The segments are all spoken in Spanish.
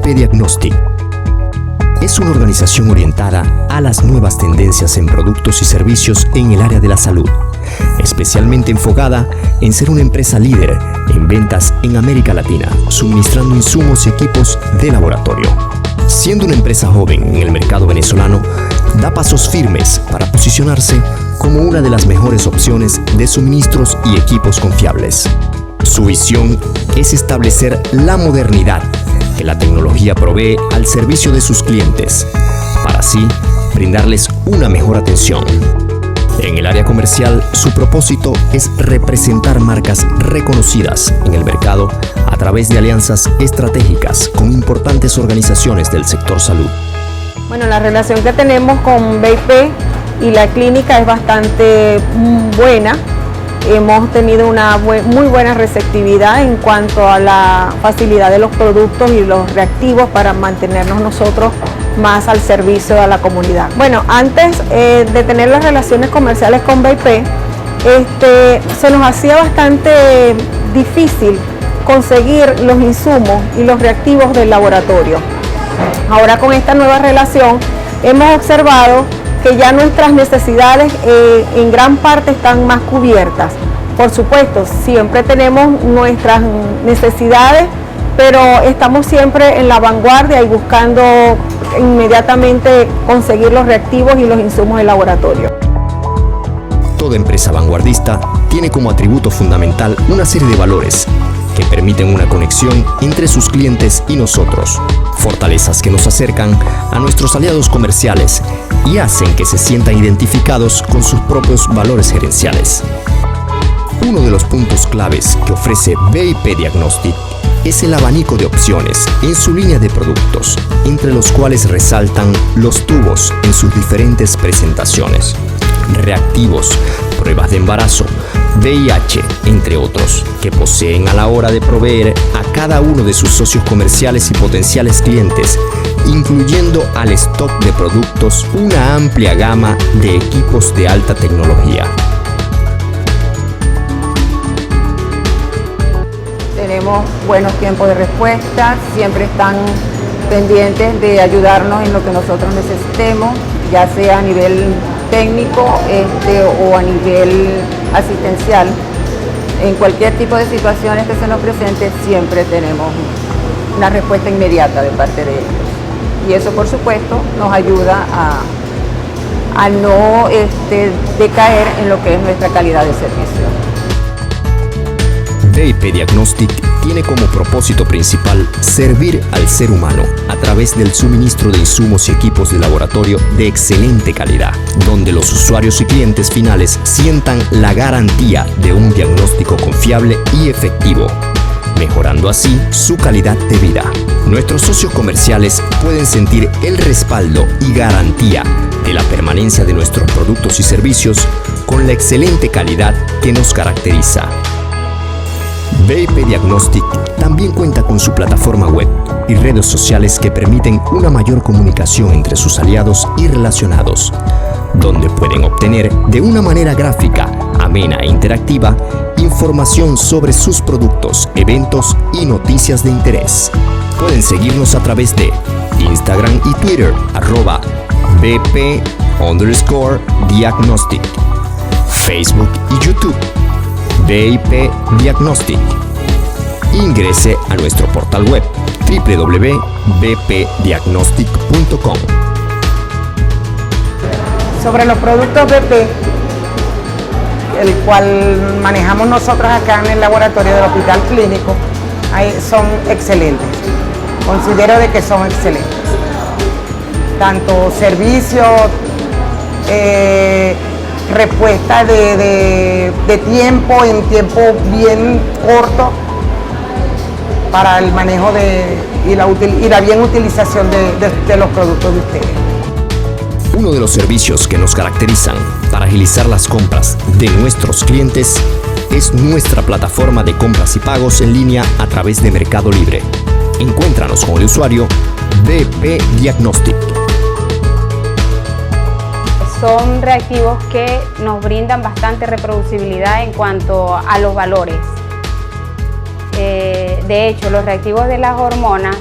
BP Diagnostic es una organización orientada a las nuevas tendencias en productos y servicios en el área de la salud, especialmente enfocada en ser una empresa líder en ventas en América Latina, suministrando insumos y equipos de laboratorio. Siendo una empresa joven en el mercado venezolano, da pasos firmes para posicionarse como una de las mejores opciones de suministros y equipos confiables. Su visión es establecer la modernidad que la tecnología provee al servicio de sus clientes, para así brindarles una mejor atención. En el área comercial, su propósito es representar marcas reconocidas en el mercado a través de alianzas estratégicas con importantes organizaciones del sector salud. Bueno, la relación que tenemos con BP y la clínica es bastante buena. Hemos tenido una muy buena receptividad en cuanto a la facilidad de los productos y los reactivos para mantenernos nosotros más al servicio de la comunidad. Bueno, antes de tener las relaciones comerciales con BP, se nos hacía bastante difícil conseguir los insumos y los reactivos del laboratorio. Ahora con esta nueva relación hemos observado que ya nuestras necesidades en gran parte están más cubiertas. Por supuesto, siempre tenemos nuestras necesidades, pero estamos siempre en la vanguardia y buscando inmediatamente conseguir los reactivos y los insumos del laboratorio. Toda empresa vanguardista tiene como atributo fundamental una serie de valores que permiten una conexión entre sus clientes y nosotros, fortalezas que nos acercan a nuestros aliados comerciales y hacen que se sientan identificados con sus propios valores gerenciales. Uno de los puntos claves que ofrece BP Diagnostic es el abanico de opciones en su línea de productos, entre los cuales resaltan los tubos en sus diferentes presentaciones, reactivos, pruebas de embarazo, VIH, entre otros, que poseen a la hora de proveer a cada uno de sus socios comerciales y potenciales clientes, incluyendo al stock de productos una amplia gama de equipos de alta tecnología. Tenemos buenos tiempos de respuesta, siempre están pendientes de ayudarnos en lo que nosotros necesitemos, ya sea a nivel técnico o a nivel asistencial. En cualquier tipo de situaciones que se nos presente, siempre tenemos una respuesta inmediata de parte de ellos. Y eso, por supuesto, nos ayuda a no decaer en lo que es nuestra calidad de servicio. BP Diagnostic tiene como propósito principal servir al ser humano a través del suministro de insumos y equipos de laboratorio de excelente calidad, donde los usuarios y clientes finales sientan la garantía de un diagnóstico confiable y efectivo, mejorando así su calidad de vida. Nuestros socios comerciales pueden sentir el respaldo y garantía de la permanencia de nuestros productos y servicios con la excelente calidad que nos caracteriza. BP Diagnostic también cuenta con su plataforma web y redes sociales que permiten una mayor comunicación entre sus aliados y relacionados, donde pueden obtener de una manera gráfica, amena e interactiva información sobre sus productos, eventos y noticias de interés. Pueden seguirnos a través de Instagram y Twitter, @BP_Diagnostic, Facebook y YouTube, BP Diagnostic. Ingrese a nuestro portal web www.bpdiagnostic.com. Sobre los productos BP, el cual manejamos nosotros acá en el laboratorio del Hospital Clínico, son excelentes. Considero de que son excelentes. Tanto servicio, respuesta de tiempo, en tiempo bien corto, para el manejo y la bien utilización de los productos de ustedes. Uno de los servicios que nos caracterizan para agilizar las compras de nuestros clientes es nuestra plataforma de compras y pagos en línea a través de Mercado Libre. Encuéntranos con el usuario BP Diagnostic. Son reactivos que nos brindan bastante reproducibilidad en cuanto a los valores. De hecho, los reactivos de las hormonas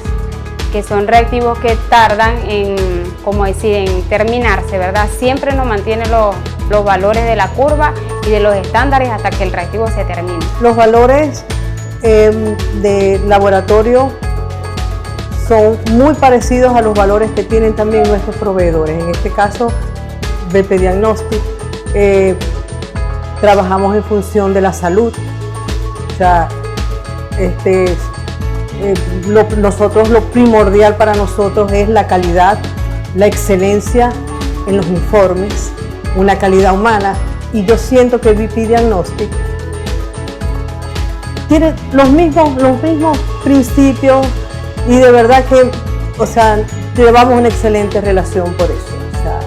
que son reactivos que tardan en, como decir, en terminarse, ¿verdad? Siempre nos mantiene los valores de la curva y de los estándares hasta que el reactivo se termine. Los valores de laboratorio son muy parecidos a los valores que tienen también nuestros proveedores. En este caso, BP Diagnostic, trabajamos en función de la salud. O sea, lo primordial para nosotros es la calidad, la excelencia en los informes, una calidad humana, y yo siento que BP Diagnostic tiene los mismos principios y de verdad que, o sea, llevamos una excelente relación por eso. O sea,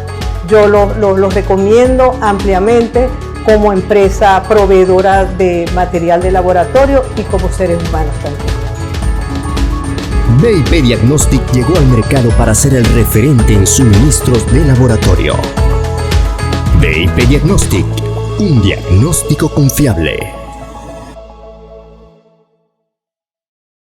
yo lo recomiendo ampliamente como empresa proveedora de material de laboratorio y como seres humanos también. BP Diagnostic llegó al mercado para ser el referente en suministros de laboratorio. BP Diagnostic, un diagnóstico confiable.